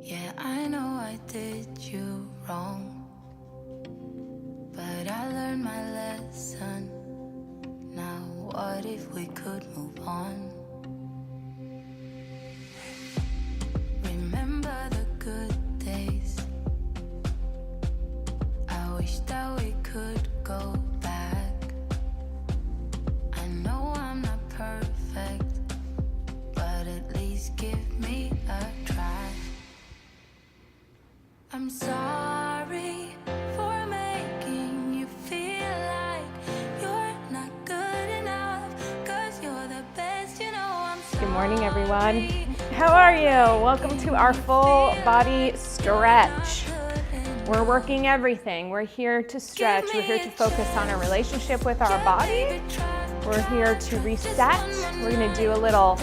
Yeah, I know I did you wrong, but I learned my lesson. Now what if we could move on? Remember the good days. I wish that we could go back. I know I'm not perfect, but at least give me a try. I'm sorry for making you feel like you're not good enough, 'cause you're the best, you know I'm sorry. Good morning, everyone. How are you? Welcome to our full body stretch. We're working everything. We're here to stretch. We're here to focus on our relationship with our body. We're here to reset. We're going to do a little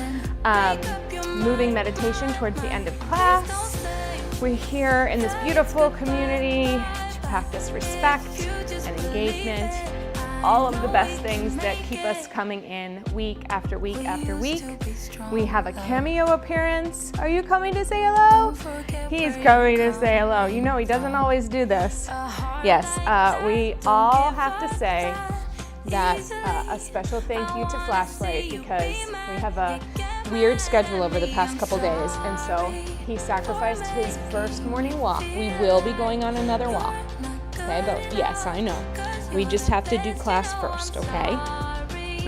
moving meditation towards the end of class. We're here in this beautiful community to practice respect and engagement, all of the best things that keep us coming in week after week after week. We have a cameo appearance. Are you coming to say hello? He's coming to say hello. You know he doesn't always do this. Yes, we all have to say that a special thank you to Flashlight, because we have a weird schedule over the past couple days, and so he sacrificed his first morning walk. We will be going on another walk, okay? But yes, I know. We just have to do class first, okay?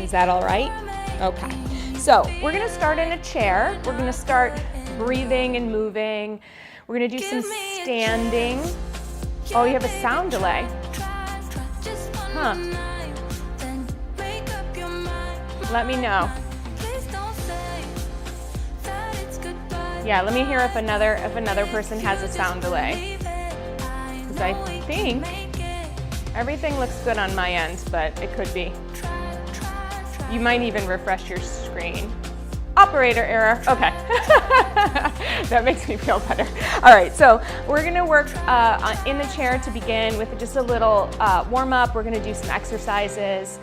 Is that all right? Okay. So we're gonna start in a chair. We're gonna start breathing and moving. We're gonna do some standing. Oh, you have a sound delay. Huh. Let me know. Yeah, let me hear if another person has a sound delay. Because I think everything looks good on my end, but it could be. You might even refresh your screen. Operator error. Okay. That makes me feel better. All right, so we're gonna work in the chair to begin with just a little warm up. We're gonna do some exercises.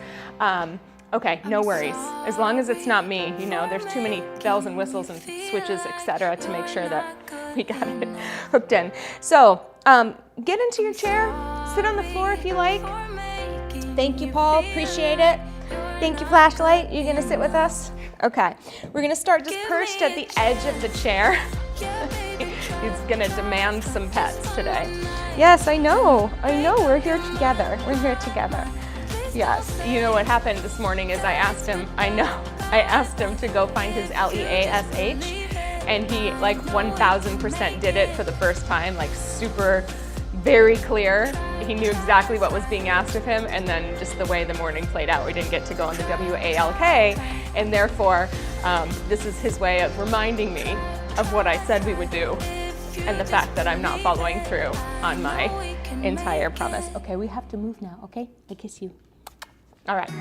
Okay, no worries. As long as it's not me, you know, there's too many bells and whistles and switches, etc., to make sure that we got it hooked in. So get into your chair, sit on the floor if you like. Thank you, Paul, appreciate it. Thank you, Flashlight. You're gonna sit with us? Okay, we're gonna start just perched at the edge of the chair. He's gonna demand some pets today. Yes, I know, we're here together. Yes, you know what happened this morning is I asked him to go find his LEASH, and he like 1000% did it for the first time, like super, very clear. He knew exactly what was being asked of him, and then just the way the morning played out, we didn't get to go on the WALK, and therefore this is his way of reminding me of what I said we would do, and the fact that I'm not following through on my entire promise. Okay, we have to move now, okay? I kiss you. All right,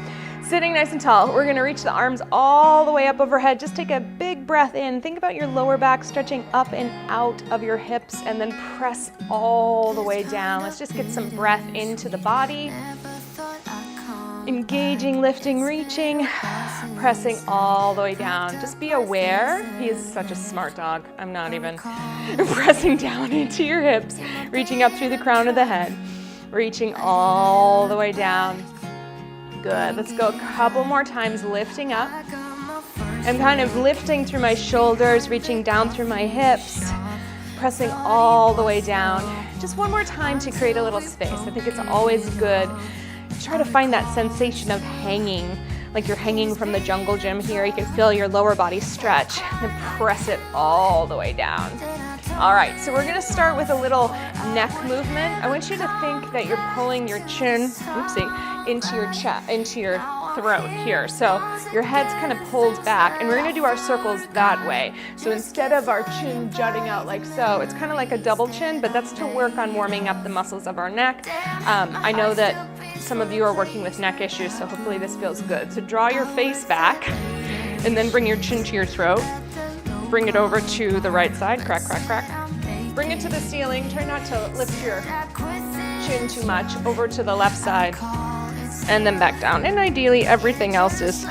sitting nice and tall. We're gonna reach the arms all the way up overhead. Just take a big breath in. Think about your lower back stretching up and out of your hips, and then press all the way down. Let's just get some breath into the body. Engaging, lifting, reaching, pressing all the way down. Just be aware. He is such a smart dog. I'm not even pressing down into your hips, reaching up through the crown of the head, reaching all the way down. Good. Let's go a couple more times, lifting up. I'm kind of lifting through my shoulders, reaching down through my hips, pressing all the way down. Just one more time to create a little space. I think it's always good. Try to find that sensation of hanging, like you're hanging from the jungle gym here. You can feel your lower body stretch and press it all the way down. All right, so we're gonna start with a little neck movement. I want you to think that you're pulling your chin, into your chest, into your throat here. So your head's kind of pulled back, and we're gonna do our circles that way. So instead of our chin jutting out like so, it's kind of like a double chin, but that's to work on warming up the muscles of our neck. I know that some of you are working with neck issues, so hopefully this feels good. So draw your face back, and then bring your chin to your throat. Bring it over to the right side, crack, crack, crack. Bring it to the ceiling. Try not to lift your chin too much. Over to the left side, and then back down. And ideally, everything else is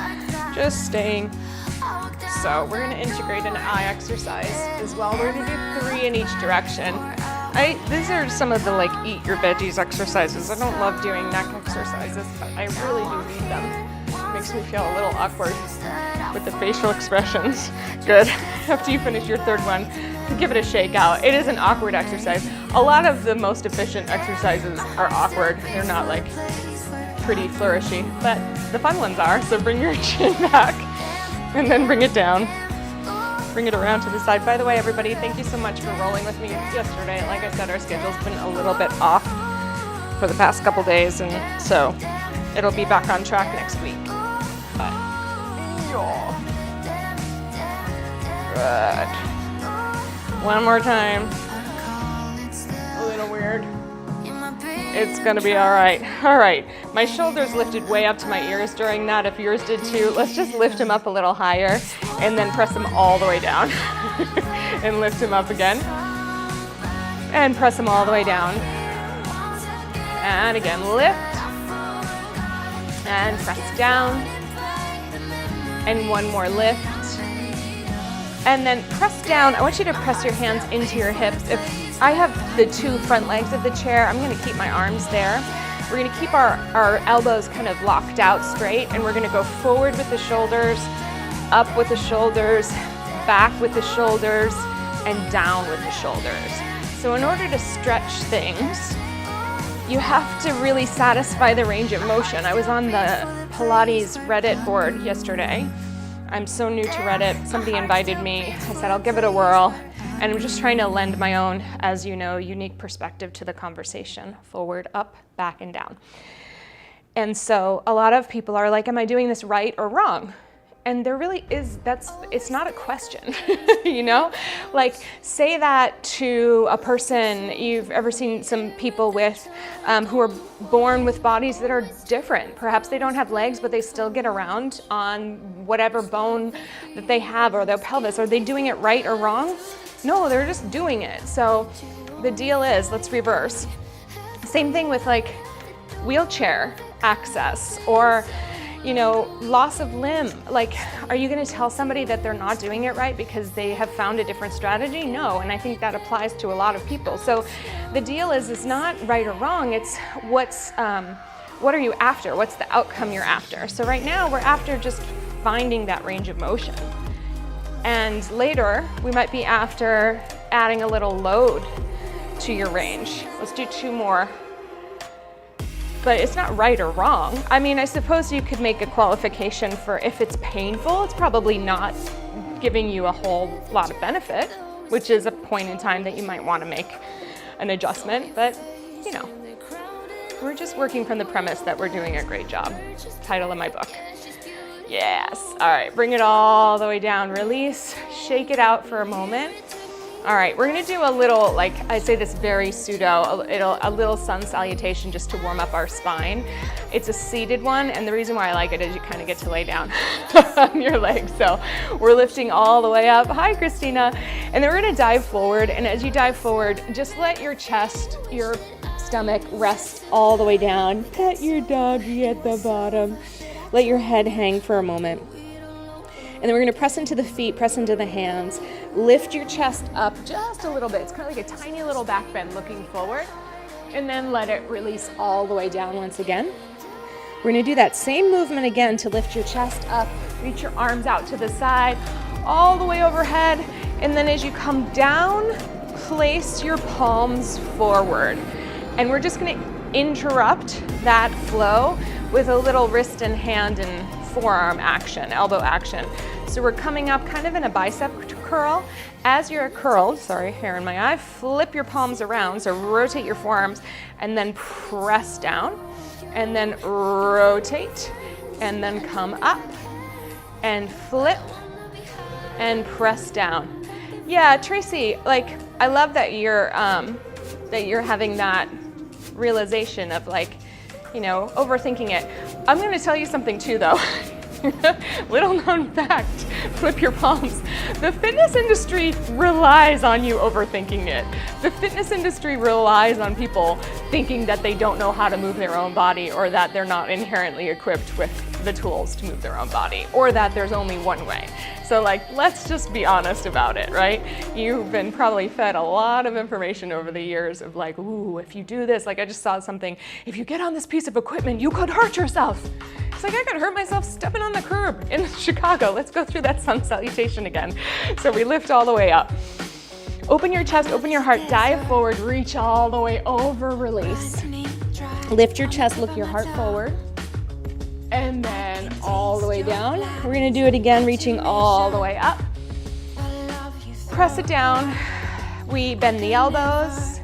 just staying So we're gonna integrate an eye exercise as well. We're gonna do 3 in each direction. These are some of the like eat your veggies exercises. I don't love doing neck exercises, but I really do need them. It makes me feel a little awkward with the facial expressions. Good. After you finish your 3rd one, give it a shake out. It is an awkward exercise. A lot of the most efficient exercises are awkward. They're not like pretty flourishy, but the fun ones are. So bring your chin back and then bring it down. Bring it around to the side. By the way, everybody, thank you so much for rolling with me yesterday. Like I said, our schedule's been a little bit off for the past couple days, and so it'll be back on track next week. But, yeah. Good. One more time. A little weird. It's gonna be all right. All right, my shoulders lifted way up to my ears during that. If yours did too, let's just lift them up a little higher and then press them all the way down. And lift them up again. And press them all the way down. And again, lift. And press down. And one more lift. And then press down. I want you to press your hands into your hips. If I have the 2 front legs of the chair, I'm gonna keep my arms there. We're gonna keep our elbows kind of locked out straight, and we're gonna go forward with the shoulders, up with the shoulders, back with the shoulders, and down with the shoulders. So in order to stretch things, you have to really satisfy the range of motion. I was on the Pilates Reddit board yesterday. I'm so new to Reddit. Somebody invited me. I said, I'll give it a whirl. And I'm just trying to lend my own, as you know, unique perspective to the conversation. Forward, up, back, and down. And so a lot of people are like, am I doing this right or wrong? And there really is, it's not a question, you know? Like, say that to a person, you've ever seen some people with, who are born with bodies that are different. Perhaps they don't have legs, but they still get around on whatever bone that they have or their pelvis. Are they doing it right or wrong? No, they're just doing it. So the deal is, let's reverse. Same thing with like wheelchair access or, you know, loss of limb. Like, are you going to tell somebody that they're not doing it right because they have found a different strategy? No, and I think that applies to a lot of people. So the deal is, it's not right or wrong. It's what are you after? What's the outcome you're after? So right now we're after just finding that range of motion. And later we might be after adding a little load to your range. Let's do 2 more. But it's not right or wrong. I mean, I suppose you could make a qualification for if it's painful, it's probably not giving you a whole lot of benefit, which is a point in time that you might want to make an adjustment. But, you know, we're just working from the premise that we're doing a great job. Title of my book. Yes. All right, bring it all the way down. Release, shake it out for a moment. All right, we're gonna do a little, like I say this very pseudo, a little sun salutation just to warm up our spine. It's a seated one, and the reason why I like it is you kind of get to lay down on your legs. So we're lifting all the way up. Hi, Christina. And then we're gonna dive forward, and as you dive forward, just let your chest, your stomach rest all the way down. Pet your doggy at the bottom. Let your head hang for a moment. And then we're going to press into the feet, press into the hands. Lift your chest up just a little bit. It's kind of like a tiny little back bend looking forward. And then let it release all the way down once again. We're going to do that same movement again to lift your chest up. Reach your arms out to the side, all the way overhead. And then as you come down, place your palms forward. And we're just going to interrupt that flow with a little wrist and hand and forearm action, elbow action. So we're coming up kind of in a bicep curl. As you're curled, sorry, hair in my eye, flip your palms around, so rotate your forearms and then press down and then rotate and then come up and flip and press down. Yeah, Tracy, like I love that you're having that realization of like, you know, overthinking it. I'm going to tell you something too, though. Little known fact. Flip your palms. The fitness industry relies on you overthinking it. The fitness industry relies on people thinking that they don't know how to move their own body, or that they're not inherently equipped with the tools to move their own body, or that there's only one way. So like, let's just be honest about it, right? You've been probably fed a lot of information over the years of like, ooh, if you do this, like I just saw something, if you get on this piece of equipment, you could hurt yourself. It's like, I could hurt myself stepping on the curb in Chicago. Let's go through that sun salutation again. So we lift all the way up. Open your chest, open your heart, dive forward, reach all the way over, release. Lift your chest, look your heart forward. And then all the way down. We're gonna do it again, reaching all the way up. Press it down. We bend the elbows,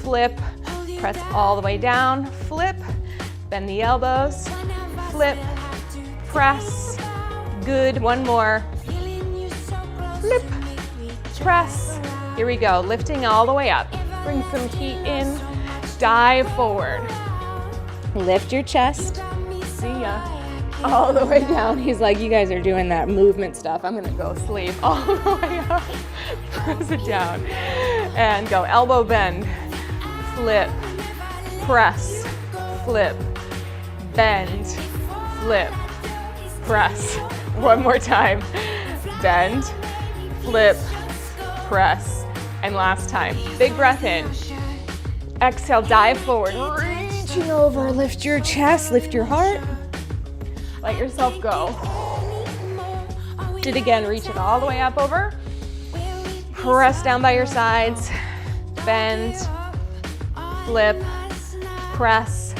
flip, press all the way down, flip, bend the elbows, flip, press, good, one more, flip, press. Here we go, lifting all the way up. Bring some heat in, dive forward. Lift your chest. See ya. All the way down. He's like, you guys are doing that movement stuff. I'm gonna go sleep. All the way up. Press it down. And go elbow bend. Flip. Press. Flip. Bend. Flip. Press. One more time. Bend. Flip. Press. And last time. Big breath in. Exhale, dive forward. Reaching over, lift your chest, lift your heart. Let yourself go. Do it again, reach it all the way up over. Press down by your sides. Bend, flip, press,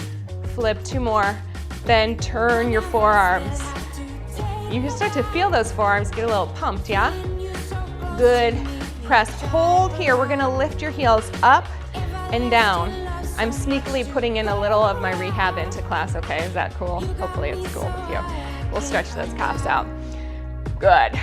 flip, two more. Then turn your forearms. You can start to feel those forearms get a little pumped, yeah? Good. Press, hold here. We're gonna lift your heels up and down. I'm sneakily putting in a little of my rehab into class, okay? Is that cool? Hopefully it's cool with you. We'll stretch those calves out. Good.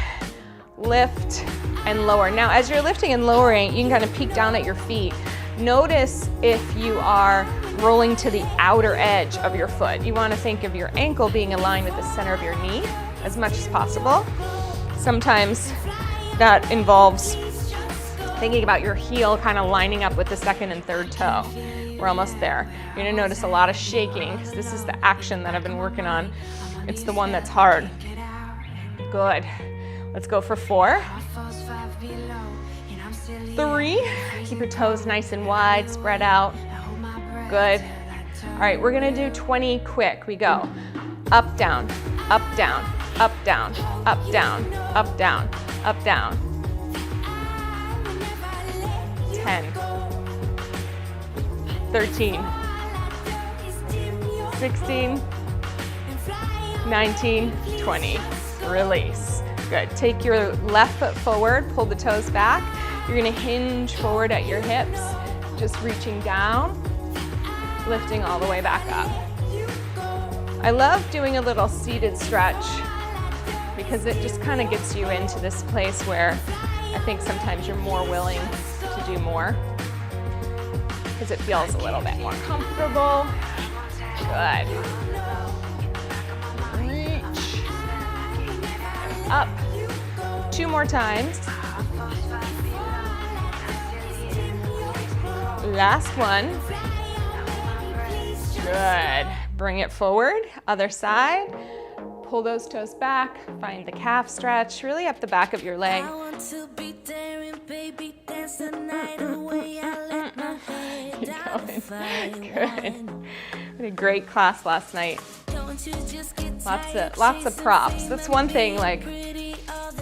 Lift and lower. Now, as you're lifting and lowering, you can kind of peek down at your feet. Notice if you are rolling to the outer edge of your foot. You want to think of your ankle being aligned with the center of your knee as much as possible. Sometimes that involves thinking about your heel kind of lining up with the second and third toe. We're almost there. You're gonna notice a lot of shaking because this is the action that I've been working on. It's the one that's hard. Good. Let's go for 4. 3. Keep your toes nice and wide, spread out. Good. All right, we're gonna do 20 quick. We go up, down, up, down, up, down, up, down, up, down, up, down. 10, 13, 16, 19, 20. Release. Good. Take your left foot forward, pull the toes back. You're gonna hinge forward at your hips, just reaching down, lifting all the way back up. I love doing a little seated stretch because it just kind of gets you into this place where I think sometimes you're more willing to do more because it feels a little bit more comfortable. Good. Reach. Up. 2 more times. Last one. Good. Bring it forward. Other side. Pull those toes back. Find the calf stretch. Really up the back of your leg. Keep going. Good. We had a great class last night. Lots of props. That's one thing, like,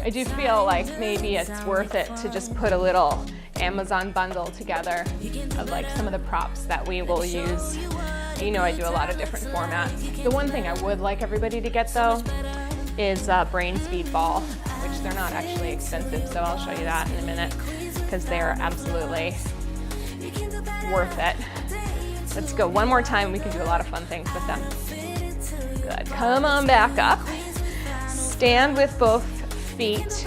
I do feel like maybe it's worth it to just put a little Amazon bundle together of like some of the props that we will use. You know, I do a lot of different formats. The one thing I would like everybody to get though is a brain speed ball, which they're not actually expensive, so I'll show you that in a minute because they are absolutely worth it. Let's go one more time. We can do a lot of fun things with them. Good. Come on back up. Stand with both feet.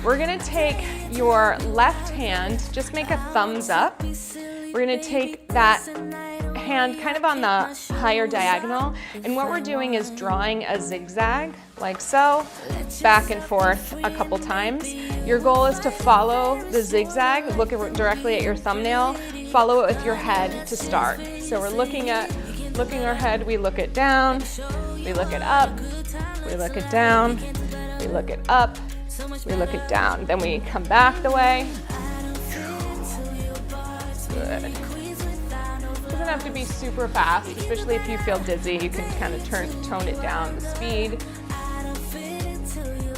We're gonna take your left hand, just make a thumbs up. We're gonna take that hand kind of on the higher diagonal. And what we're doing is drawing a zigzag, like so, back and forth a couple times. Your goal is to follow the zigzag, look directly at your thumbnail, follow it with your head to start. So we're looking our head, we look it down, we look it up, we look it down, we look it up, we look it down. Then we come back the way. Good. Doesn't have to be super fast, especially if you feel dizzy. You can kind of tone it down, the speed.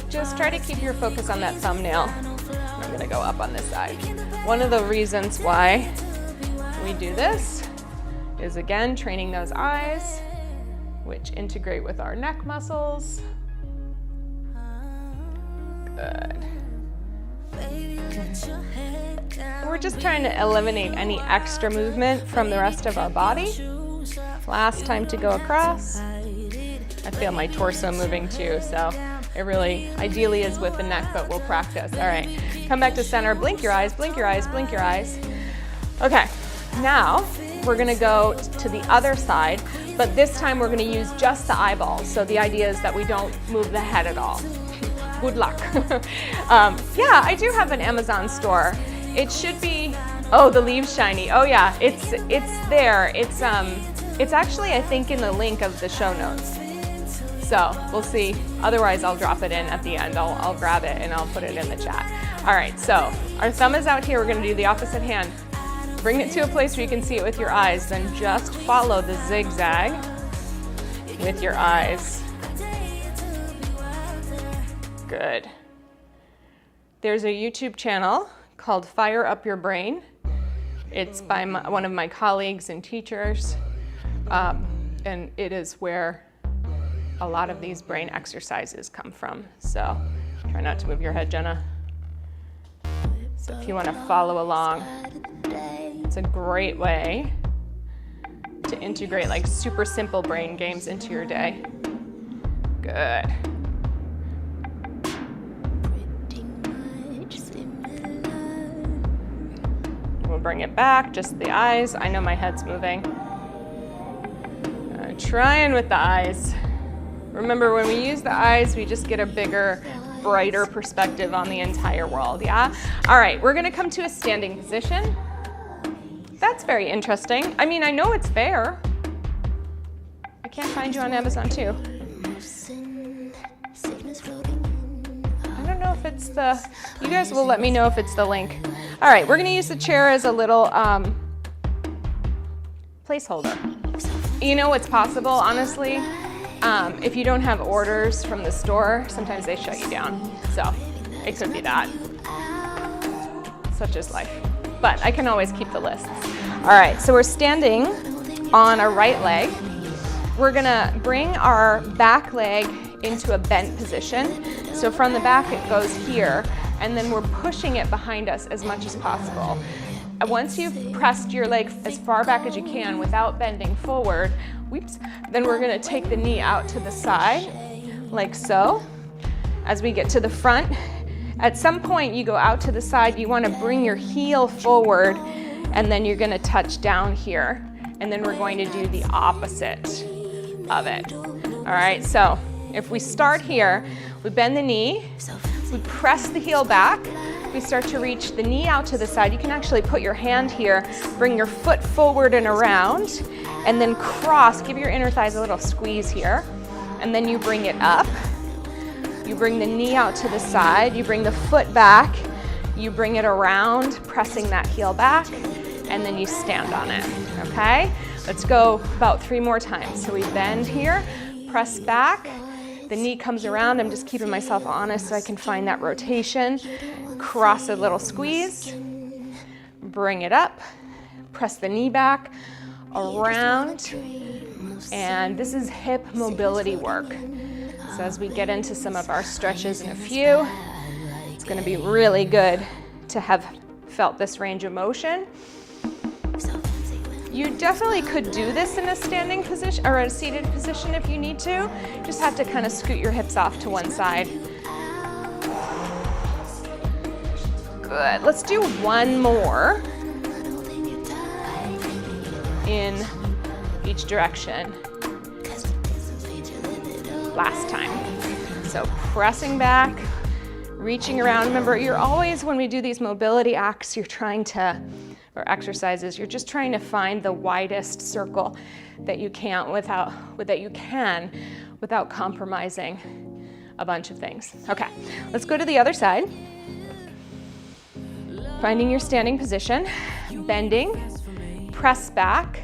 Just try to keep your focus on that thumbnail. I'm gonna go up on this side. One of the reasons why we do this is, again, training those eyes, which integrate with our neck muscles. Good. We're just trying to eliminate any extra movement from the rest of our body. Last time to go across. I feel my torso moving too, so it really ideally is with the neck, but we'll practice. All right, come back to center, blink your eyes, blink your eyes, blink your eyes. Okay, now we're gonna go to the other side, but this time we're gonna use just the eyeballs. So the idea is that we don't move the head at all. Good luck. Yeah, I do have an Amazon store. It should be, oh, the leaves shiny. Oh yeah, it's there. It's actually, I think, in the link of the show notes. So we'll see. Otherwise, I'll drop it in at the end. I'll grab it and I'll put it in the chat. All right, so our thumb is out here. We're gonna do the opposite hand. Bring it to a place where you can see it with your eyes. Then just follow the zigzag with your eyes. Good. There's a YouTube channel called Fire Up Your Brain. It's by one of my colleagues and teachers, and it is where a lot of these brain exercises come from. So try not to move your head, Jenna. So if you want to follow along, it's a great way to integrate like super simple brain games into your day. Good. We'll bring it back, just the eyes. I know my head's moving. Trying with the eyes. Remember, when we use the eyes, we just get a bigger, brighter perspective on the entire world, yeah? All right, we're gonna come to a standing position. That's very interesting. I mean, I know it's there. I can't find you on Amazon too. I don't know if it's the, you guys will let me know if it's the link. All right, we're gonna use the chair as a little placeholder. You know what's possible, honestly? If you don't have orders from the store, sometimes they shut you down. So it could be that. Such is life. But I can always keep the lists. All right, so we're standing on our right leg. We're gonna bring our back leg into a bent position. So from the back it goes here, and then we're pushing it behind us as much as possible. Once you've pressed your leg as far back as you can without bending forward, then we're gonna take the knee out to the side, like so. As we get to the front, at some point you go out to the side, you wanna bring your heel forward, and then you're gonna touch down here. And then we're going to do the opposite of it. All right, so if we start here, we bend the knee, we press the heel back, we start to reach the knee out to the side. You can actually put your hand here, bring your foot forward and around, and then cross, give your inner thighs a little squeeze here, and then you bring it up. You bring the knee out to the side, you bring the foot back, you bring it around, pressing that heel back, and then you stand on it, okay? Let's go about 3 more times. So we bend here, press back, the knee comes around. I'm just keeping myself honest so I can find that rotation. Cross a little squeeze, bring it up, press the knee back, around, and this is hip mobility work. So as we get into some of our stretches in a few, it's gonna be really good to have felt this range of motion. You definitely could do this in a standing position or a seated position if you need to. Just have to kind of scoot your hips off to one side. Good, let's do one more in each direction last time. So pressing back, reaching around. Remember, you're always, when we do these mobility acts, you're trying to, or exercises, you're just trying to find the widest circle that you can without compromising a bunch of things. Okay, let's go to the other side. Finding your standing position, bending, press back,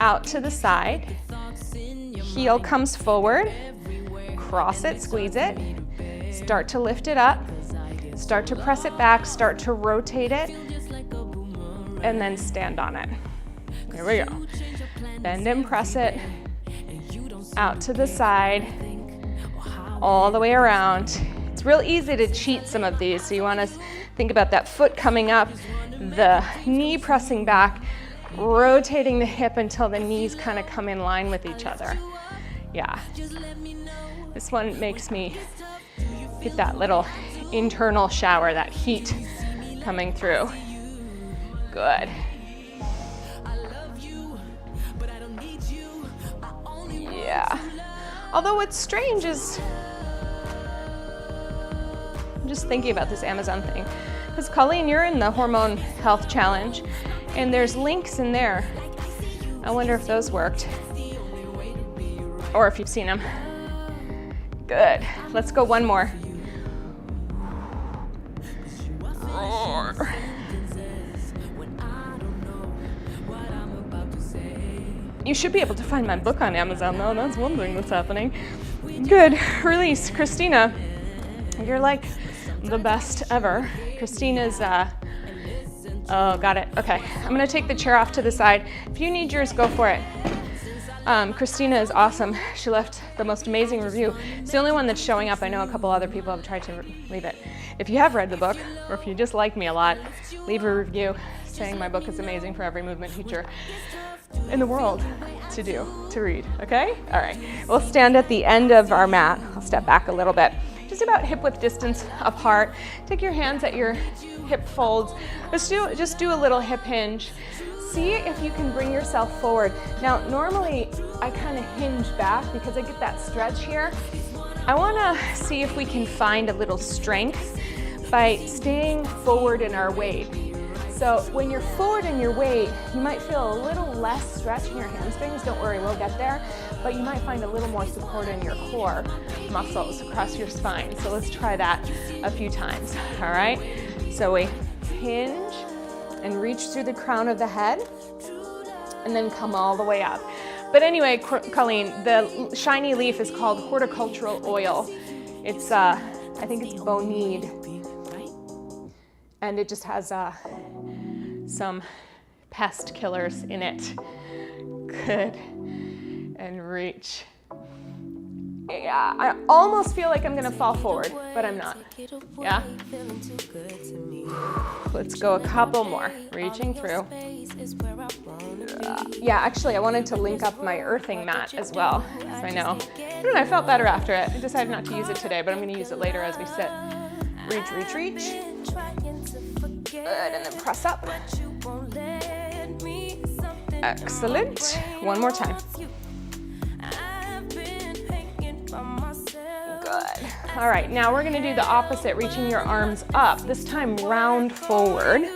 out to the side, heel comes forward, cross it, squeeze it, start to lift it up, start to press it back, start to rotate it, and then stand on it. Here we go. Bend and press it, out to the side, all the way around. It's real easy to cheat some of these, so you want to think about that foot coming up, the knee pressing back, rotating the hip until the knees kind of come in line with each other. Yeah. This one makes me get that little internal shower, that heat coming through. Good. Yeah. Although what's strange is, I'm just thinking about this Amazon thing, because Colleen, you're in the Hormone Health Challenge, and there's links in there. I wonder if those worked, or if you've seen them. Good. Let's go one more. Roar. You should be able to find my book on Amazon, though. That's one thing that's happening. Good. Release. Christina, you're like the best ever. Christina's, oh, got it. Okay. I'm going to take the chair off to the side. If you need yours, go for it. Christina is awesome. She left the most amazing review. It's the only one that's showing up. I know a couple other people have tried to leave it. If you have read the book, or if you just like me a lot, leave a review saying my book is amazing for every movement teacher in the world to read, okay? All right, we'll stand at the end of our mat. I'll step back a little bit. Just about hip width distance apart. Take your hands at your hip folds. Just do a little hip hinge. See if you can bring yourself forward. Now, normally I kind of hinge back because I get that stretch here. I wanna see if we can find a little strength by staying forward in our weight. So when you're forward in your weight, you might feel a little less stretch in your hamstrings. Don't worry, we'll get there. But you might find a little more support in your core muscles across your spine. So let's try that a few times, all right? So we hinge and reach through the crown of the head and then come all the way up. But anyway, Colleen, the shiny leaf is called horticultural oil. It's, I think it's Bonide. And it just has some pest killers in it. Good. And reach. Yeah, I almost feel like I'm gonna fall forward, but I'm not. Yeah? Let's go a couple more. Reaching through. Yeah, actually, I wanted to link up my earthing mat as well, so I know. I don't know, I felt better after it. I decided not to use it today, but I'm gonna use it later as we sit. Reach, reach, reach. Good, and then press up. Excellent. One more time. Good. All right, now we're gonna do the opposite, reaching your arms up. This time, round forward.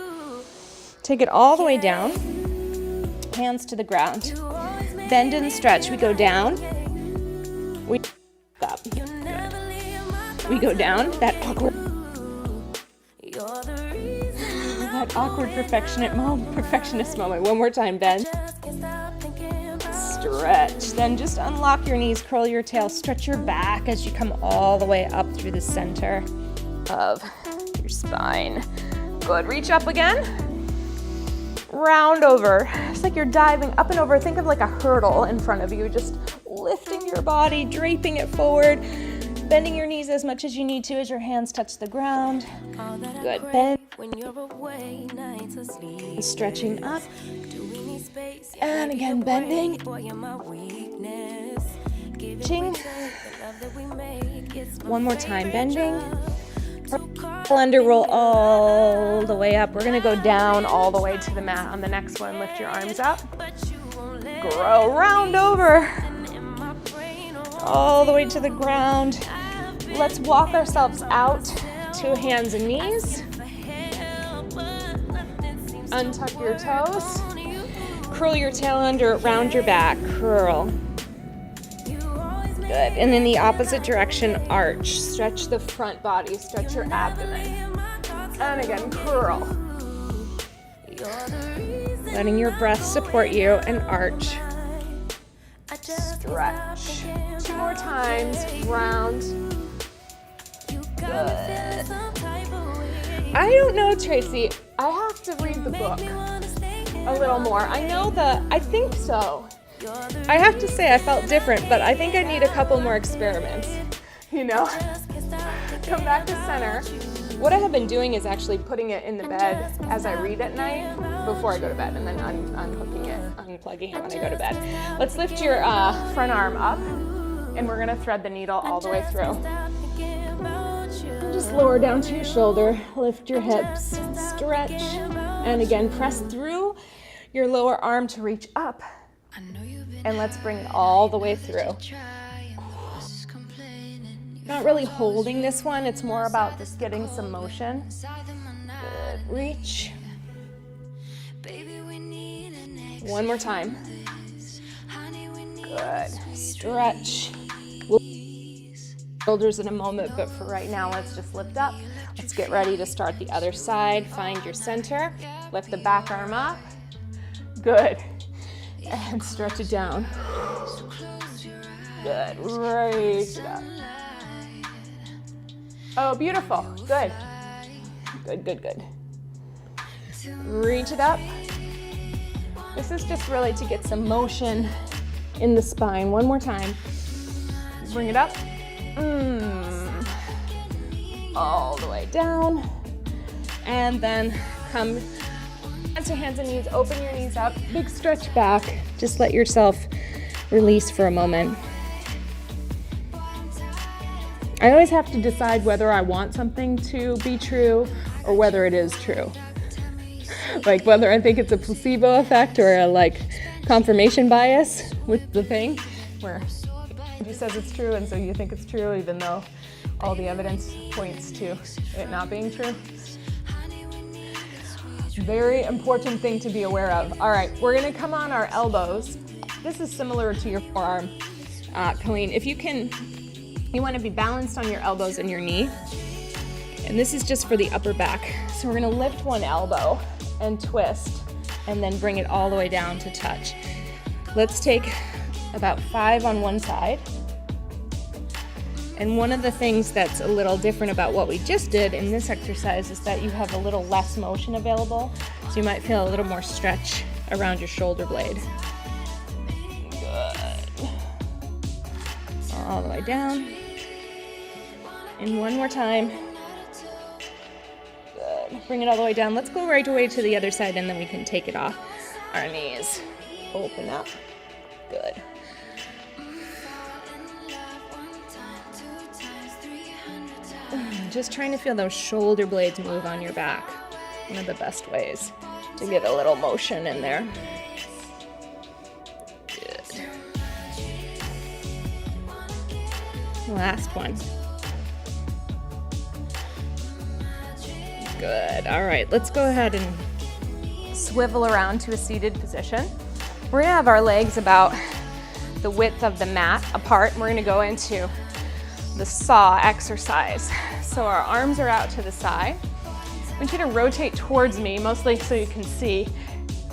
Take it all the way down. Hands to the ground. Bend and stretch. We go down. We up. Good. We go down. That awkward perfectionist moment. One more time, bend. Stretch. Then just unlock your knees, curl your tail, stretch your back as you come all the way up through the center of your spine. Good. Reach up again. Round over. It's like you're diving up and over. Think of like a hurdle in front of you, just lifting your body, draping it forward, bending your knees as much as you need to as your hands touch the ground. Good. Bend. Stretching up. And again, bending. Ching. One more time, bending. Under, roll all the way up. We're gonna go down all the way to the mat. On the next one, lift your arms up. Grow, round over. All the way to the ground. Let's walk ourselves out to hands and knees. Untuck your toes. Curl your tail under, round your back, curl. Good, and in the opposite direction, arch. Stretch the front body, stretch your abdomen. And again, curl. Letting your breath support you and arch. Stretch. 2 more times, round. Good. I don't know, Tracy, I have to read the book a little more. I think so. I have to say I felt different, but I think I need a couple more experiments, you know? Come back to center. What I have been doing is actually putting it in the bed as I read at night before I go to bed, and then unplugging it when I go to bed. Let's lift your front arm up, and we're gonna thread the needle all the way through. Just lower down to your shoulder, lift your hips, stretch, and again, press through your lower arm to reach up. And let's bring it all the way through. Not really holding this one, it's more about just getting some motion. Good, reach. One more time. Good, stretch. Shoulders in a moment, but for right now, let's just lift up. Let's get ready to start the other side. Find your center, lift the back arm up. Good. And stretch it down. Good, raise it up. Oh, beautiful, good. Good, good, good. Reach it up. This is just really to get some motion in the spine. One more time. Bring it up. All the way down. And then come to hands and knees, open your knees up, big stretch back. Just let yourself release for a moment. I always have to decide whether I want something to be true or whether it is true. Like whether I think it's a placebo effect or a like confirmation bias with the thing where he says it's true and so you think it's true even though all the evidence points to it not being true. Very important thing to be aware of. All right, we're gonna come on our elbows. This is similar to your forearm, Colleen. If you can, you wanna be balanced on your elbows and your knee. And this is just for the upper back. So we're gonna lift one elbow and twist, and then bring it all the way down to touch. Let's take about 5 on one side. And one of the things that's a little different about what we just did in this exercise is that you have a little less motion available. So you might feel a little more stretch around your shoulder blade. Good. All the way down. And one more time. Good. Bring it all the way down. Let's go right away to the other side and then we can take it off our knees. Open up. Good. Just trying to feel those shoulder blades move on your back. One of the best ways to get a little motion in there. Good. Last one. Good. All right, let's go ahead and swivel around to a seated position. We're gonna have our legs about the width of the mat apart. We're gonna go into the saw exercise. So our arms are out to the side. I want you to rotate towards me, mostly so you can see.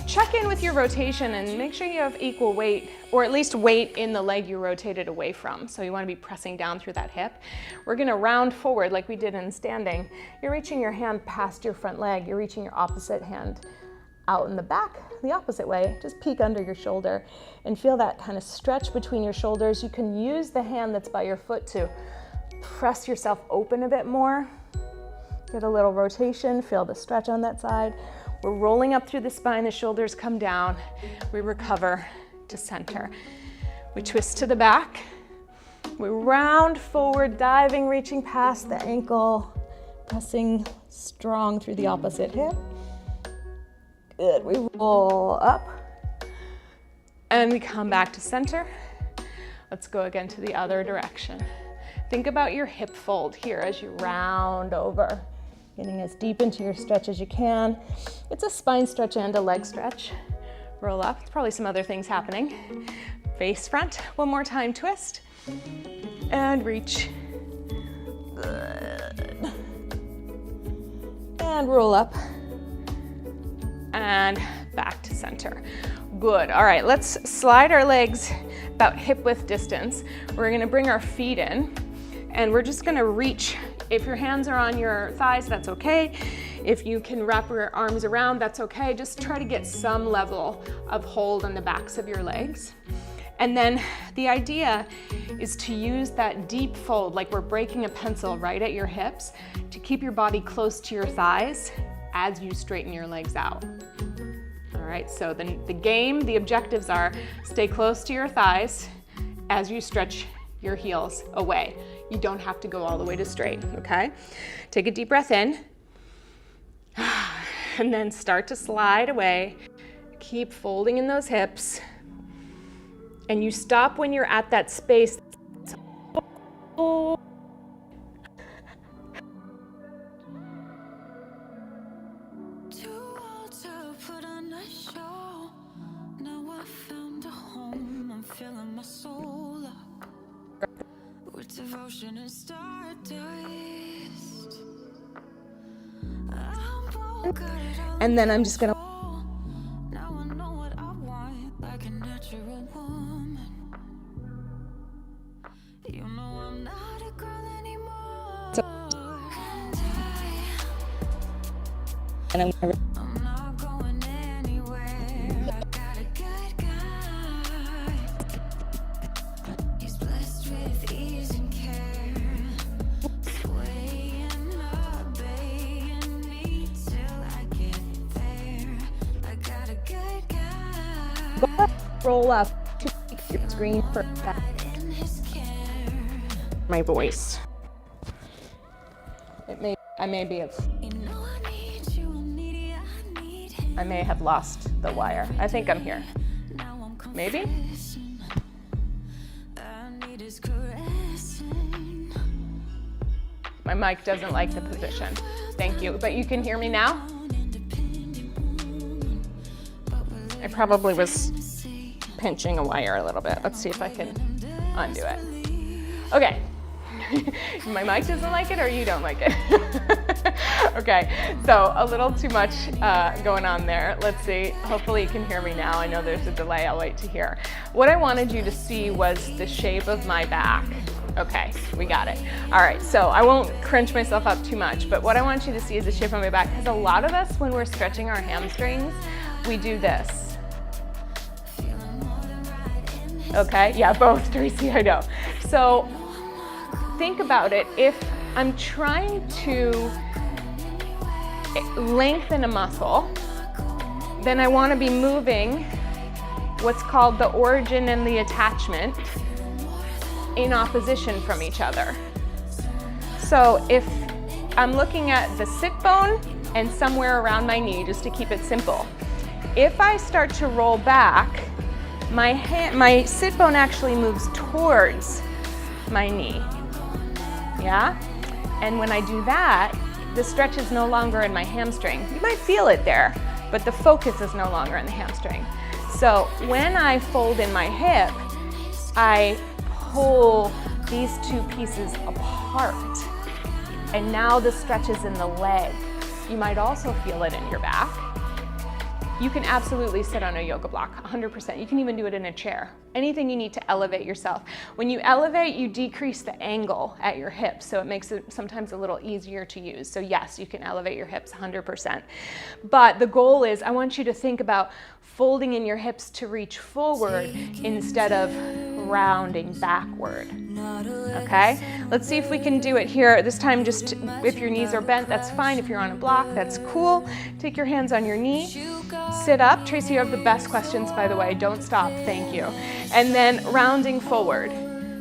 Check in with your rotation and make sure you have equal weight, or at least weight in the leg you rotated away from. So you want to be pressing down through that hip. We're going to round forward like we did in standing. You're reaching your hand past your front leg. You're reaching your opposite hand out in the back, the opposite way. Just peek under your shoulder and feel that kind of stretch between your shoulders. You can use the hand that's by your foot to press yourself open a bit more. Get a little rotation, feel the stretch on that side. We're rolling up through the spine, the shoulders come down. We recover to center. We twist to the back. We round forward, diving, reaching past the ankle, Pressing strong through the opposite hip. Good, we roll up. And we come back to center. Let's go again to the other direction. Think about your hip fold here as you round over, getting as deep into your stretch as you can. It's a spine stretch and a leg stretch. Roll up, there's probably some other things happening. Face front, one more time, twist, and reach. Good. And roll up, and back to center. Good, all right, let's slide our legs about hip width distance. We're gonna bring our feet in, and we're just gonna reach. If your hands are on your thighs, that's okay. If you can wrap your arms around, that's okay. Just try to get some level of hold on the backs of your legs. And then the idea is to use that deep fold, like we're breaking a pencil right at your hips, to keep your body close to your thighs as you straighten your legs out. All right, so the objectives are stay close to your thighs as you stretch your heels away. You don't have to go all the way to straight, okay? Take a deep breath in, and then start to slide away. Keep folding in those hips, and you stop when you're at that space. Devotion and stardust. And then I'm just gonna Now I know what I want, like a natural woman. You know I'm not a girl anymore. And I'm not going anywhere. I got a good guy. He's blessed with ease and care. Swaying, obeying me till I get there. I got a good guy. roll up to your screen for that. In his care. my voice. I may be You know I need you, I need you, I need him. I may have lost the wire. I think I'm here. Now I'm Maybe? confessing. I need his caressing. My mic doesn't like the position. Thank you. But you can hear me now? I probably was pinching a wire a little bit. Let's see if I can undo it. Okay. My mic doesn't like it or you don't like it? Okay, so a little too much going on there. Let's see, hopefully you can hear me now. I know there's a delay, I'll wait to hear. What I wanted you to see was the shape of my back. Okay, we got it. All right, so I won't crunch myself up too much, but what I want you to see is the shape of my back, because a lot of us, when we're stretching our hamstrings, we do this. Okay, yeah, both, Tracy, I know. So think about it. If I'm trying to lengthen a muscle, then I want to be moving what's called the origin and the attachment in opposition from each other. So if I'm looking at the sit bone and somewhere around my knee, just to keep it simple, if I start to roll back, my sit bone actually moves towards my knee. Yeah? And when I do that, the stretch is no longer in my hamstring. You might feel it there, but the focus is no longer in the hamstring. So when I fold in my hip, I pull these two pieces apart. And now the stretch is in the leg. You might also feel it in your back. You can absolutely sit on a yoga block, 100%. You can even do it in a chair. Anything you need to elevate yourself. When you elevate, you decrease the angle at your hips, so it makes it sometimes a little easier to use. So yes, you can elevate your hips 100%. But the goal is, I want you to think about folding in your hips to reach forward instead of rounding backward. Okay? Let's see if we can do it here. This time, just if your knees are bent, that's fine. If you're on a block, that's cool. Take your hands on your knee. Sit up. Tracy, you have the best questions, by the way. Don't stop. Thank you. And then rounding forward,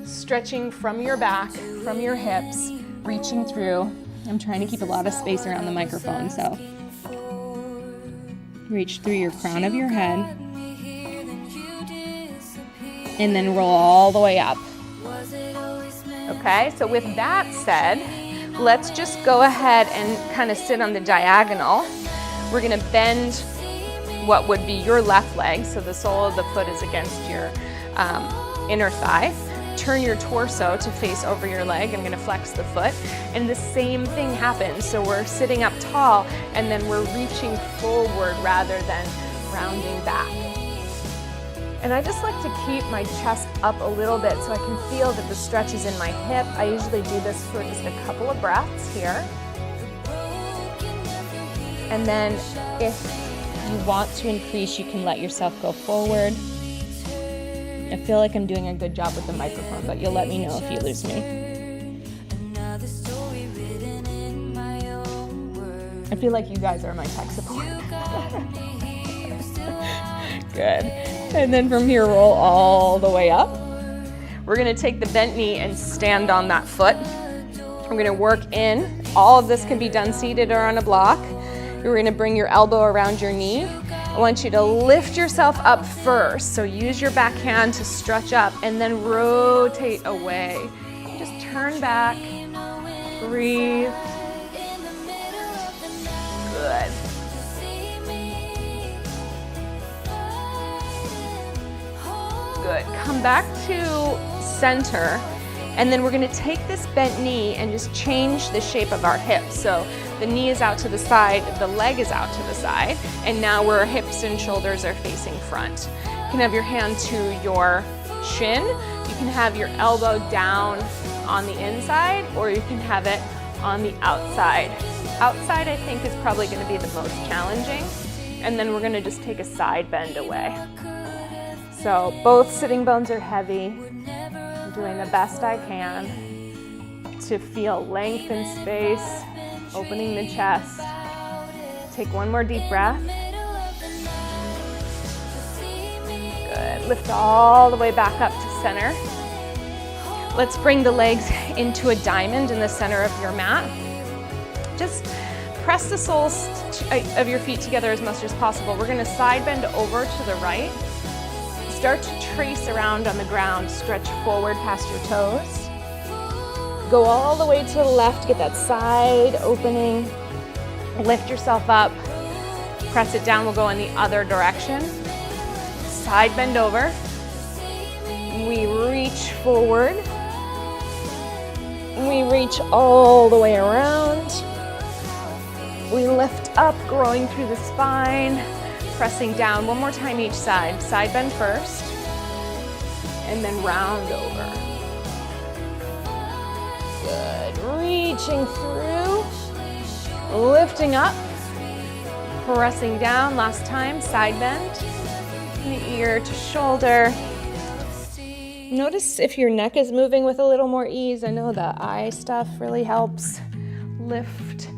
stretching from your back, from your hips, reaching through, I'm trying to keep a lot of space around the microphone, so reach through your crown of your head and then roll all the way up. Okay, so with that said, let's just go ahead and kind of sit on the diagonal. We're gonna bend what would be your left leg, so the sole of the foot is against your inner thigh. Turn your torso to face over your leg. I'm gonna flex the foot, and the same thing happens. So we're sitting up tall, and then we're reaching forward rather than rounding back. And I just like to keep my chest up a little bit so I can feel that the stretch is in my hip. I usually do this for just a couple of breaths here. And then if you want to increase, you can let yourself go forward. I feel like I'm doing a good job with the microphone, but you'll let me know if you lose me. I feel like you guys are my tech support. Good. And then from here, roll all the way up. We're gonna take the bent knee and stand on that foot. We're gonna work in. All of this can be done seated or on a block. You're gonna bring your elbow around your knee. I want you to lift yourself up first. So use your back hand to stretch up and then rotate away. Just turn back, breathe. Good. Good. Come back to center, and then we're going to take this bent knee and just change the shape of our hips. So the knee is out to the side, the leg is out to the side, and now our hips and shoulders are facing front. You can have your hand to your shin, you can have your elbow down on the inside, or you can have it on the outside. Outside, I think, is probably going to be the most challenging, and then we're going to just take a side bend away. So both sitting bones are heavy. I'm doing the best I can to feel length and space, opening the chest. Take one more deep breath. Good. Lift all the way back up to center. Let's bring the legs into a diamond in the center of your mat. Just press the soles of your feet together as much as possible. We're going to side bend over to the right. Start to trace around on the ground, stretch forward past your toes. Go all the way to the left, get that side opening. Lift yourself up, press it down, we'll go in the other direction. Side bend over. We reach forward. We reach all the way around. We lift up, growing through the spine. Pressing down one more time each side. Side bend first, and then round over. Good. Reaching through, lifting up, pressing down. Last time, side bend, ear to shoulder. Notice if your neck is moving with a little more ease. I know the eye stuff really helps. Lift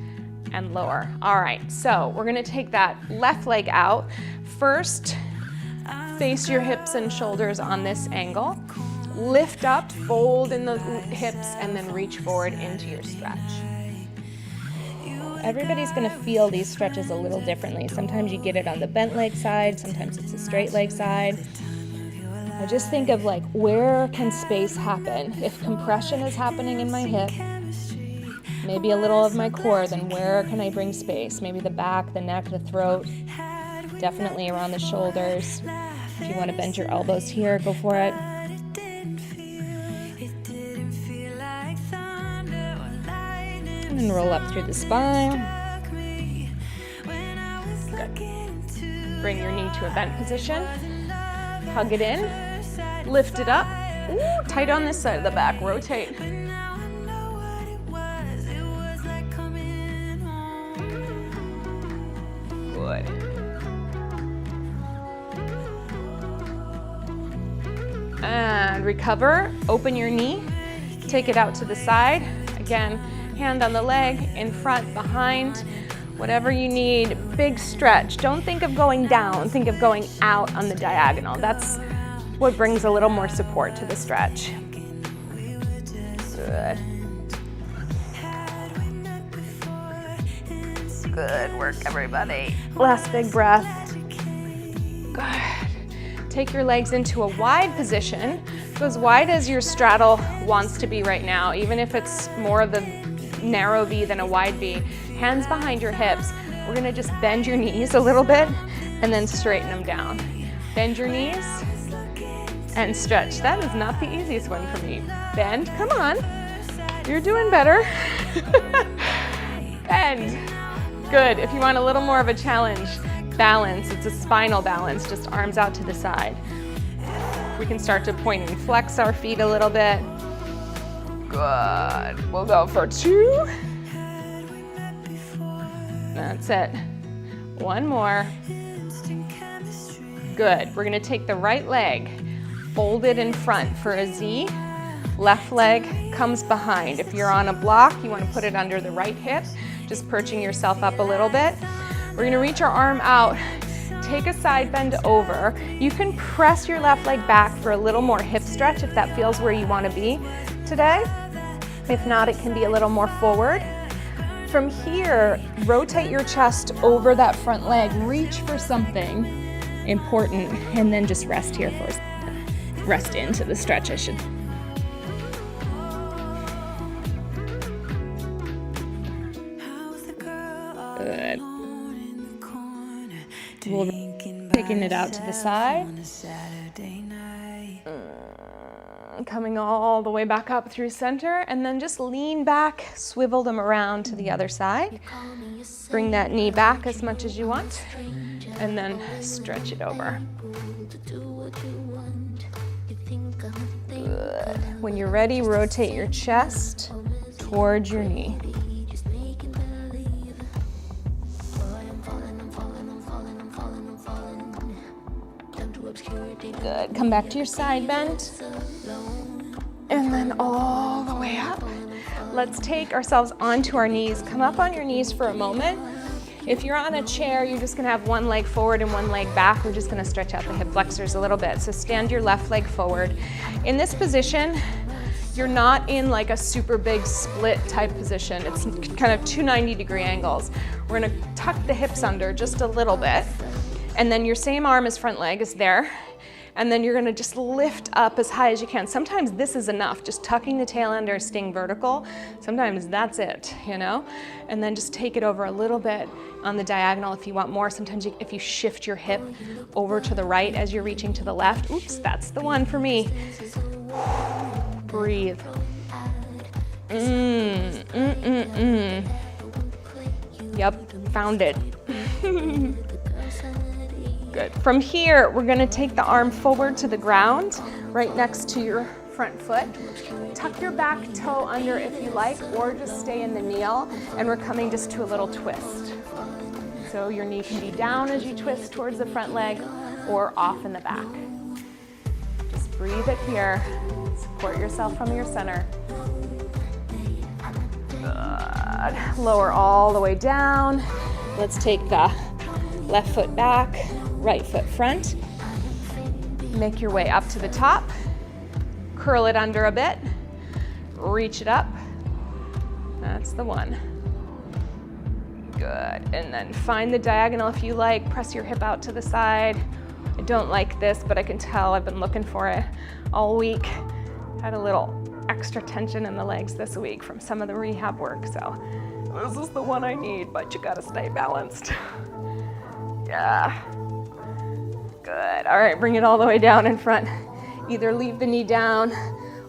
and lower. All right, so we're gonna take that left leg out. First, face your hips and shoulders on this angle. Lift up, fold in the hips, and then reach forward into your stretch. Everybody's gonna feel these stretches a little differently. Sometimes you get it on the bent leg side, sometimes it's a straight leg side. I just think of like, where can space happen? If compression is happening in my hip, maybe a little of my core, then where can I bring space? Maybe the back, the neck, the throat, definitely around the shoulders. If you want to bend your elbows here, go for it. And then roll up through the spine. Good. Bring your knee to a bent position. Hug it in. Lift it up. Ooh, tight on this side of the back. Rotate. Good. And recover. Open your knee. Take it out to the side. Again, hand on the leg, in front, behind, whatever you need. Big stretch. Don't think of going down. Think of going out on the diagonal. That's what brings a little more support to the stretch. Good. Good work, everybody. Last big breath. Good. Take your legs into a wide position, go as wide as your straddle wants to be right now, even if it's more of a narrow V than a wide V. Hands behind your hips. We're gonna just bend your knees a little bit and then straighten them down. Bend your knees and stretch. That is not the easiest one for me. Bend, come on. You're doing better. Bend. Good. If you want a little more of a challenge, balance. It's a spinal balance, just arms out to the side. We can start to point and flex our feet a little bit. Good. We'll go for 2. That's it. One more. Good. We're gonna take the right leg, fold it in front for a Z. Left leg comes behind. If you're on a block, you wanna put it under the right hip, just perching yourself up a little bit. We're gonna reach our arm out, take a side bend over. You can press your left leg back for a little more hip stretch if that feels where you wanna be today. If not, it can be a little more forward. From here, rotate your chest over that front leg, reach for something important, and then just rest here for a second. Rest into the stretch, I should. Good. We'll taking it out to the side. Coming all the way back up through center, and then just lean back, swivel them around to the other side. Bring that knee back as much as you want, and then stretch it over. Good. When you're ready, rotate your chest towards your knee. Good. Come back to your side bend. And then all the way up. Let's take ourselves onto our knees. Come up on your knees for a moment. If you're on a chair, you're just gonna have one leg forward and one leg back. We're just gonna stretch out the hip flexors a little bit. So stand your left leg forward. In this position, you're not in like a super big split type position. It's kind of 2 90-degree angles. We're gonna tuck the hips under just a little bit. And then your same arm as front leg is there. And then you're gonna just lift up as high as you can. Sometimes this is enough, just tucking the tail under, staying vertical. Sometimes that's it, you know? And then just take it over a little bit on the diagonal if you want more. Sometimes if you shift your hip over to the right as you're reaching to the left. Oops, that's the one for me. Breathe. Yep, found it. Good. From here, we're gonna take the arm forward to the ground, right next to your front foot. Tuck your back toe under if you like, or just stay in the kneel, and we're coming just to a little twist. So your knee can be down as you twist towards the front leg, or off in the back. Just breathe it here. Support yourself from your center. Good. Lower all the way down. Let's take the left foot back, right foot front. Make your way up to the top. Curl it under a bit. Reach it up. That's the one. Good. And then find the diagonal if you like. Press your hip out to the side. I don't like this, but I can tell I've been looking for it all week. Had a little extra tension in the legs this week from some of the rehab work, so this is the one I need, but you gotta stay balanced. Yeah. Good. All right, bring it all the way down in front. Either leave the knee down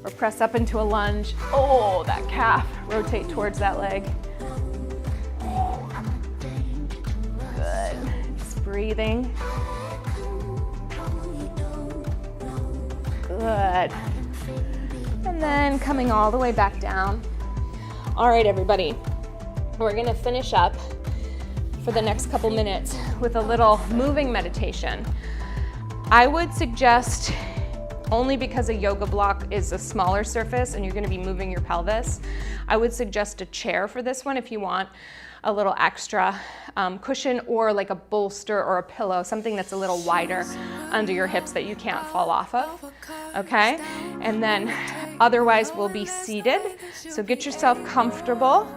or press up into a lunge. Oh, that calf. Rotate towards that leg. Good. Just breathing. Good. And then coming all the way back down. All right, everybody. We're gonna finish up for the next couple minutes with a little moving meditation. I would suggest, only because a yoga block is a smaller surface and you're gonna be moving your pelvis, I would suggest a chair for this one if you want a little extra cushion, or like a bolster or a pillow, something that's a little wider under your hips that you can't fall off of, okay? And then otherwise we'll be seated. So get yourself comfortable.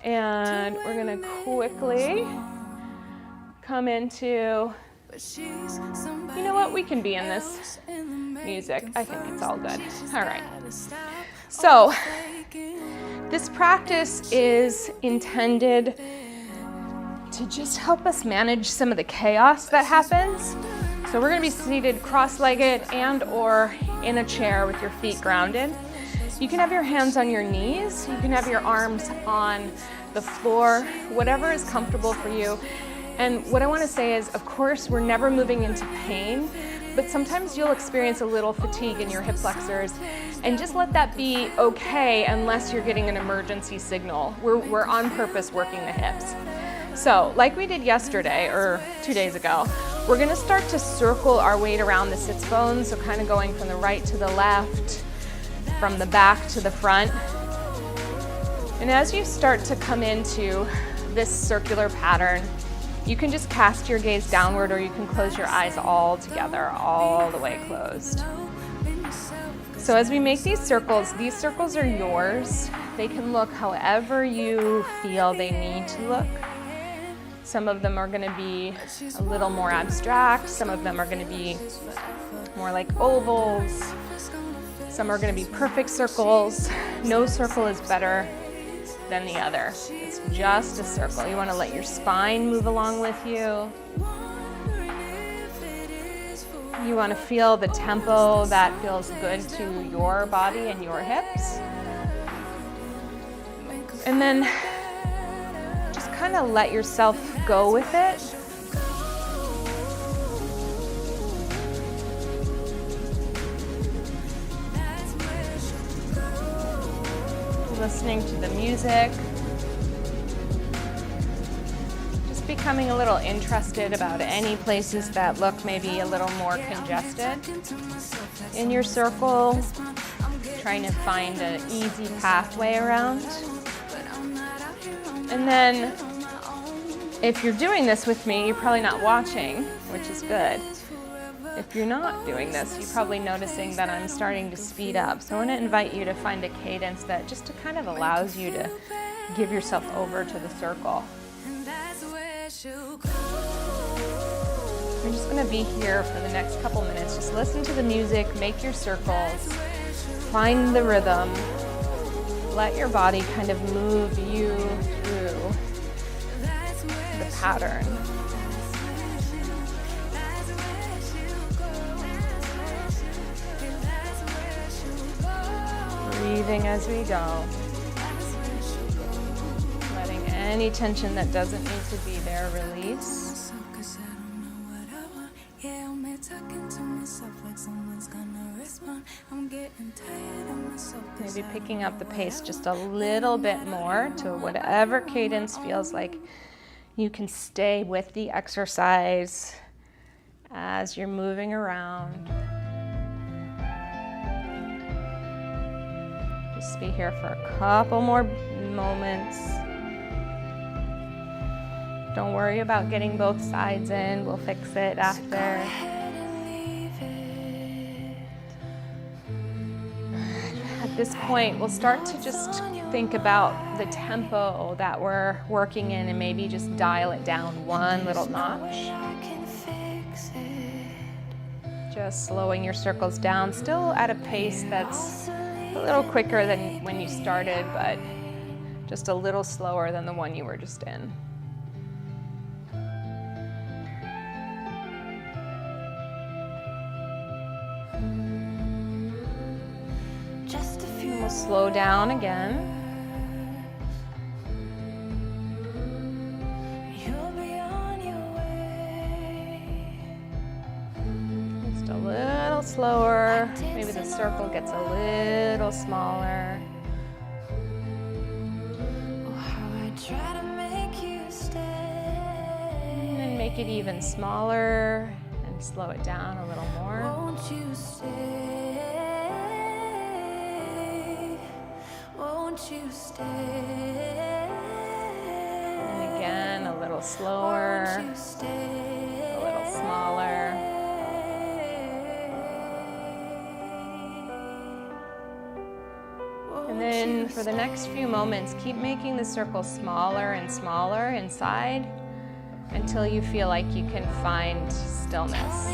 And we're gonna quickly come into, you know what, we can be in this music. I think it's all good. All right. So this practice is intended to just help us manage some of the chaos that happens. So we're gonna be seated cross-legged and or in a chair with your feet grounded. You can have your hands on your knees. You can have your arms on the floor, whatever is comfortable for you. And what I want to say is, of course, we're never moving into pain, but sometimes you'll experience a little fatigue in your hip flexors, and just let that be okay unless you're getting an emergency signal. We're on purpose working the hips. So, like we did yesterday, or 2 days ago, we're gonna start to circle our weight around the sits bones, so kind of going from the right to the left, from the back to the front. And as you start to come into this circular pattern, you can just cast your gaze downward, or you can close your eyes all together, all the way closed. So as we make these circles are yours. They can look however you feel they need to look. Some of them are gonna be a little more abstract. Some of them are gonna be more like ovals. Some are gonna be perfect circles. No circle is better than the other. It's just a circle. You wanna let your spine move along with you. You wanna feel the tempo that feels good to your body and your hips. And then just kind of let yourself go with it. Listening to the music, just becoming a little interested about any places that look maybe a little more congested in your circle, trying to find an easy pathway around. And then if you're doing this with me, you're probably not watching, which is good. If you're not doing this, you're probably noticing that I'm starting to speed up. So I want to invite you to find a cadence that just kind of allows you to give yourself over to the circle. We're just going to be here for the next couple minutes. Just listen to the music, make your circles, find the rhythm, let your body kind of move you through the pattern. Breathing as we go. Letting any tension that doesn't need to be there release. Maybe picking up the pace just a little bit more to whatever cadence feels like you can stay with the exercise as you're moving around. Just be here for a couple more moments. Don't worry about getting both sides in. We'll fix it after. At this point, we'll start to just think about the tempo that we're working in and maybe just dial it down one little notch. Just slowing your circles down, still at a pace that's a little quicker than when you started, but just a little slower than the one you were just in. And we'll slow down again. Just a little slower. Maybe the circle gets a little smaller. And then make it even smaller and slow it down a little more. Won't you stay? And again, a little slower, a little smaller. And And then for the next few moments, keep making the circle smaller and smaller inside until you feel like you can find stillness.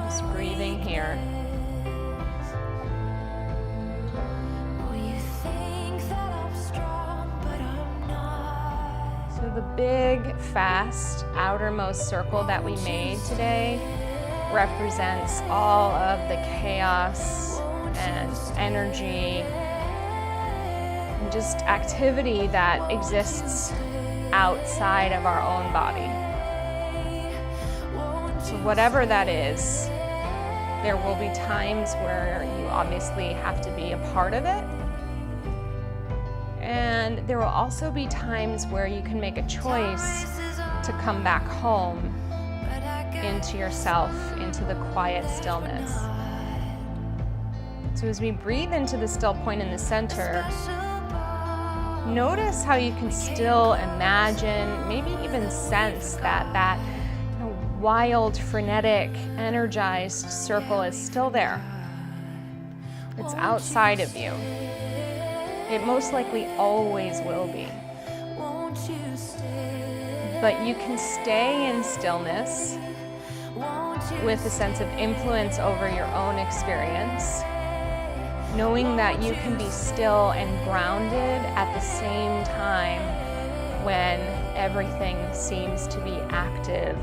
Just breathing here. So the big, fast, outermost circle that we made today represents all of the chaos and energy and just activity that exists outside of our own body. So whatever that is, there will be times where you obviously have to be a part of it. And there will also be times where you can make a choice to come back home into yourself, into the quiet stillness. So as we breathe into the still point in the center, notice how you can still imagine, maybe even sense that wild, frenetic, energized circle is still there. It's outside of you. It most likely always will be. But you can stay in stillness with a sense of influence over your own experience, knowing that you can be still and grounded at the same time when everything seems to be active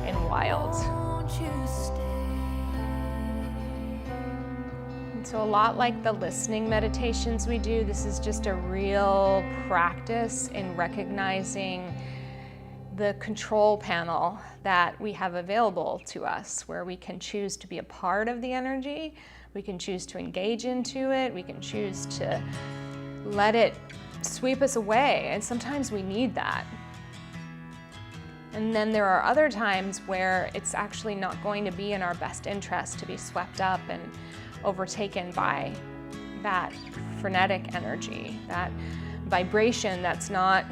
and wild. So a lot like the listening meditations we do, this is just a real practice in recognizing the control panel that we have available to us, where we can choose to be a part of the energy, we can choose to engage into it, we can choose to let it sweep us away, and sometimes we need that. And then there are other times where it's actually not going to be in our best interest to be swept up and overtaken by that frenetic energy, that vibration that's not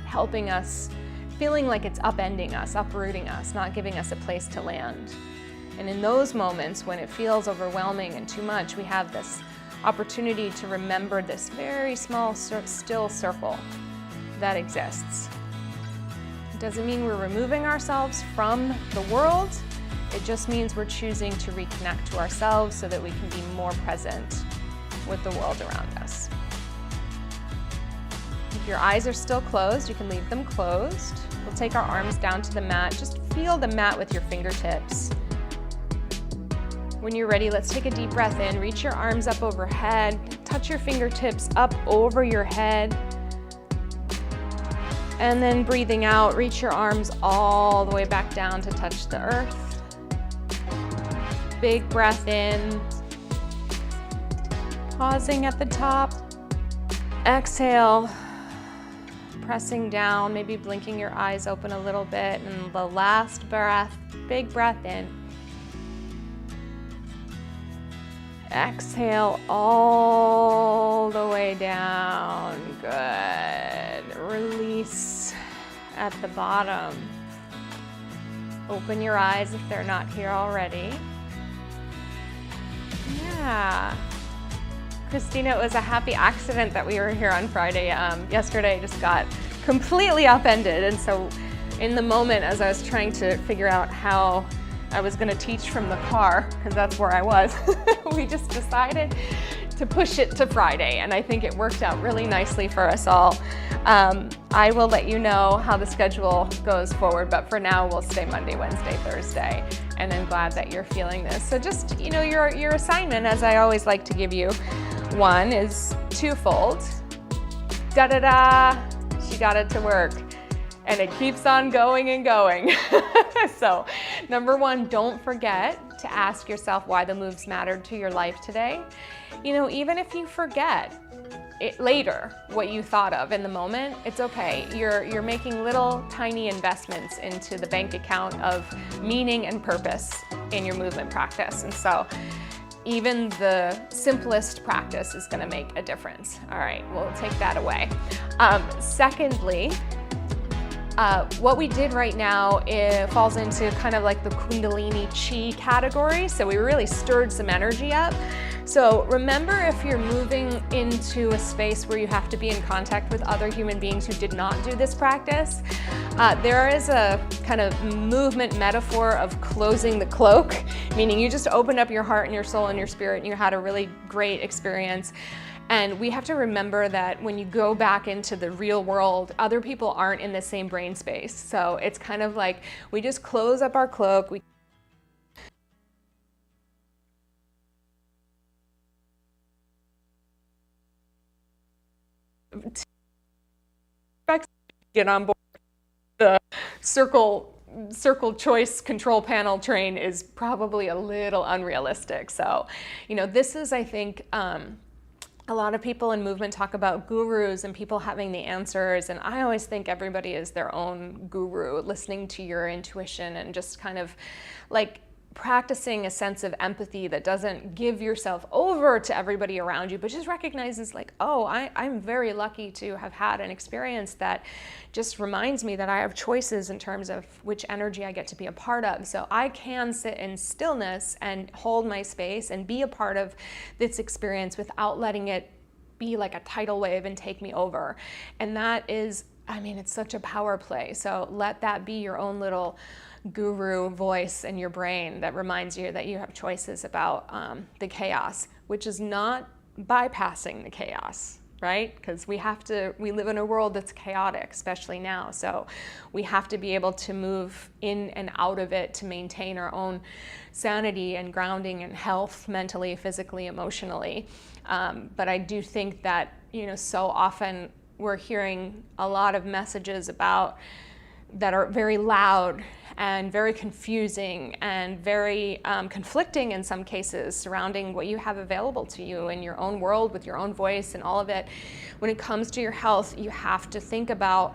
helping us, feeling like it's upending us, uprooting us, not giving us a place to land. And in those moments when it feels overwhelming and too much, we have this opportunity to remember this very small, still circle that exists. It doesn't mean we're removing ourselves from the world. It just means we're choosing to reconnect to ourselves so that we can be more present with the world around us. If your eyes are still closed, you can leave them closed. We'll take our arms down to the mat. Just feel the mat with your fingertips. When you're ready, let's take a deep breath in. Reach your arms up overhead. Touch your fingertips up over your head. And then breathing out, reach your arms all the way back down to touch the earth. Big breath in. Pausing at the top. Exhale. Pressing down, maybe blinking your eyes open a little bit. And the last breath, big breath in. Exhale all the way down. Good. Release at the bottom. Open your eyes if they're not here already. Yeah. Christina, it was a happy accident that we were here on Friday. Yesterday I just got completely upended, and so in the moment as I was trying to figure out how I was going to teach from the car, because that's where I was, we just decided to push it to Friday, and I think it worked out really nicely for us all. I will let you know how the schedule goes forward, but for now we'll stay Monday, Wednesday, Thursday, and I'm glad that you're feeling this. So just, your assignment, as I always like to give you, one is twofold. Da-da-da, she got it to work. And it keeps on going and going. So, number one, don't forget to ask yourself why the moves mattered to your life today. Even if you forget it later what you thought of in the moment, it's okay. You're making little tiny investments into the bank account of meaning and purpose in your movement practice. And so even the simplest practice is gonna make a difference. All right, we'll take that away. Secondly, what we did right now, it falls into kind of like the Kundalini Chi category. So we really stirred some energy up. So remember, if you're moving into a space where you have to be in contact with other human beings who did not do this practice, there is a kind of movement metaphor of closing the cloak, meaning you just opened up your heart and your soul and your spirit and you had a really great experience. And we have to remember that when you go back into the real world, other people aren't in the same brain space. So it's kind of like we just close up our cloak. We get on board. The circle choice control panel train is probably a little unrealistic. So, you know, this is, I think, a lot of people in movement talk about gurus and people having the answers, and I always think everybody is their own guru, listening to your intuition and just kind of like practicing a sense of empathy that doesn't give yourself over to everybody around you, but just recognizes like, oh, I'm very lucky to have had an experience that just reminds me that I have choices in terms of which energy I get to be a part of. So I can sit in stillness and hold my space and be a part of this experience without letting it be like a tidal wave and take me over. And that is, I mean, it's such a power play. So let that be your own little guru voice in your brain that reminds you that you have choices about the chaos, which is not bypassing the chaos, right? Because we live in a world that's chaotic, especially now. So we have to be able to move in and out of it to maintain our own sanity and grounding and health, mentally, physically, emotionally. But I do think that, you know, so often we're hearing a lot of messages about that are very loud and very confusing and very conflicting in some cases surrounding what you have available to you in your own world with your own voice and all of it. When it comes to your health, you have to think about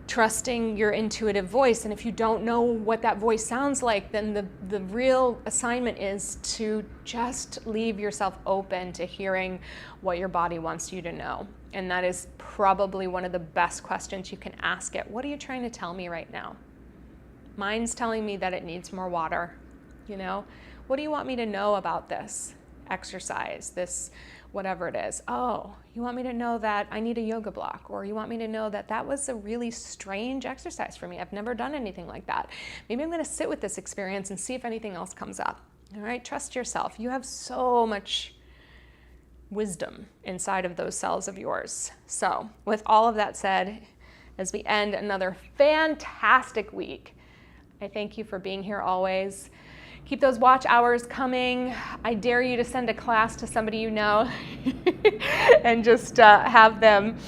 trusting your intuitive voice. And if you don't know what that voice sounds like, then the real assignment is to just leave yourself open to hearing what your body wants you to know. And that is probably one of the best questions you can ask it. What are you trying to tell me right now? Mine's telling me that it needs more water, you know? What do you want me to know about this exercise, this whatever it is? Oh, you want me to know that I need a yoga block, or you want me to know that that was a really strange exercise for me. I've never done anything like that. Maybe I'm gonna sit with this experience and see if anything else comes up. All right, trust yourself. You have so much wisdom inside of those cells of yours. So with all of that said, as we end another fantastic week, I thank you for being here always. Keep those watch hours coming. I dare you to send a class to somebody you know and just have them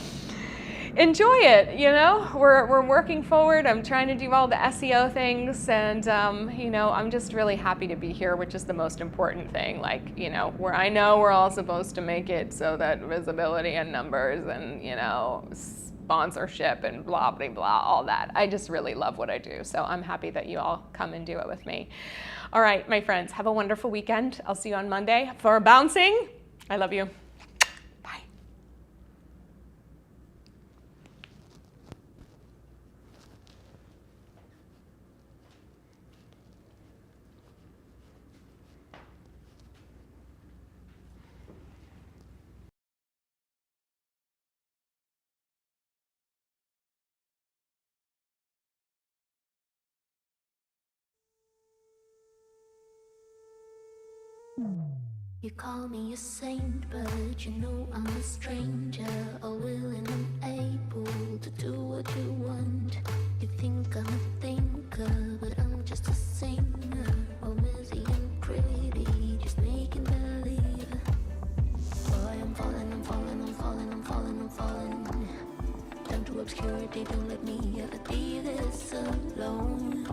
enjoy it, you know? We're working forward. I'm trying to do all the SEO things, and you know, I'm just really happy to be here, which is the most important thing. Like, you know, where I know we're all supposed to make it so that visibility and numbers and, you know, sponsorship and blah, blah, blah, all that. I just really love what I do. So I'm happy that you all come and do it with me. All right, my friends, have a wonderful weekend. I'll see you on Monday for bouncing. I love you. Bye. You call me a saint, but you know I'm a stranger, all willing and able to do what you want. You think I'm a thinker, but I'm just a singer, all busy and pretty, just making believe. Boy, I'm falling, I'm falling, I'm falling, I'm falling, I'm falling down to obscurity. Don't let me ever be this alone.